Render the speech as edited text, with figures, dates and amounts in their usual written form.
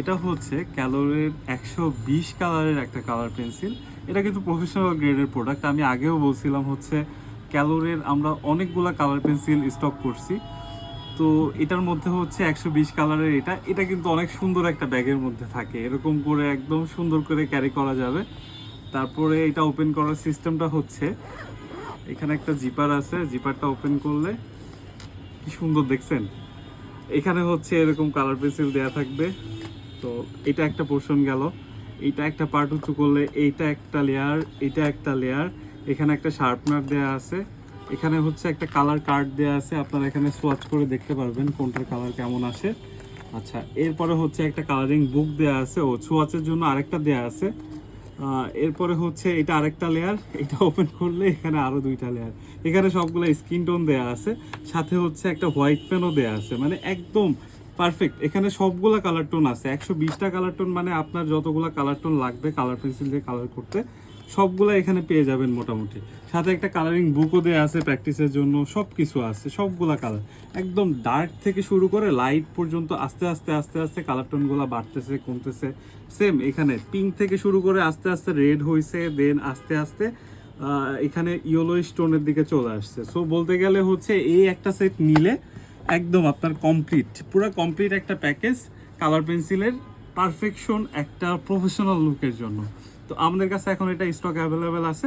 এটা হচ্ছে ক্যালোরের 120 কালারের একটা কালার পেন্সিল। এটা কিন্তু প্রফেশনাল গ্রেডের প্রোডাক্ট। আমি আগেও বলছিলাম হচ্ছে ক্যালোরের আমরা অনেকগুলা কালার পেন্সিল স্টক করছি। তো এটার মধ্যে হচ্ছে 120 কালারের এটা এটা কিন্তু অনেক সুন্দর একটা ব্যাগের মধ্যে থাকে, এরকম করে একদম সুন্দর করে ক্যারি করা যাবে। তারপরে এটা ওপেন করার সিস্টেমটা হচ্ছে এখানে একটা জিপার আছে, জিপারটা ওপেন করলে কি সুন্দর দেখছেন, এখানে হচ্ছে এরকম কালার পেন্সিল দেয়া থাকবে। তো এটা একটা পোর্শন গেল, এইটা একটা পার্ট উঁচু করলে এইটা একটা লেয়ার, এটা একটা লেয়ার, এখানে একটা শার্পনার দেয়া আছে, এখানে হচ্ছে একটা কালার কার্ড দেয়া আছে, আপনারা এখানে সোয়াচ করে দেখতে পারবেন কোনটার কালার কেমন আসে। আচ্ছা, এরপরে হচ্ছে একটা কালারিং বুক দেয়া আছে, ও সোয়াচের জন্য আরেকটা দেয়া আছে। এরপরে হচ্ছে এটা আরেকটা লেয়ার, এটা ওপেন করলে এখানে আরো দুইটা লেয়ার, এখানে সবগুলো স্কিন টোন দেয়া আছে, সাথে হচ্ছে একটা হোয়াইট পেনও দেয়া আছে, মানে একদম পারফেক্ট। এখানে সবগুলা কালার টোন আছে, 120টা কালার টোন, মানে আপনার যতগুলা কালার টোন লাগবে কালার পেন্সিল দিয়ে কালার করতে সবগুলা এখানে পেয়ে যাবেন মোটামুটি। সাথে একটা কালারিং বুকও দেওয়া আছে প্র্যাকটিসের জন্য, সব কিছু আছে, সবগুলা কালার একদম ডার্ক থেকে শুরু করে লাইট পর্যন্ত আস্তে আস্তে আস্তে আস্তে কালার টোনগুলো বাড়তেছে কমতেছে। সেম এখানে পিঙ্ক থেকে শুরু করে আস্তে আস্তে রেড হয়েছে, দেন আস্তে আস্তে এখানে ইয়েলো স্টোনের দিকে চলে আসছে। সো বলতে গেলে হচ্ছে এই একটা সেট নিলে একদম আপনার কমপ্লিট, পুরো কমপ্লিট একটা প্যাকেজ কালার পেন্সিলের পারফেকশন একটা প্রফেশনাল লুকের জন্য। তো আমাদের কাছে এখন এটা স্টক অ্যাভেলেবেল আছে।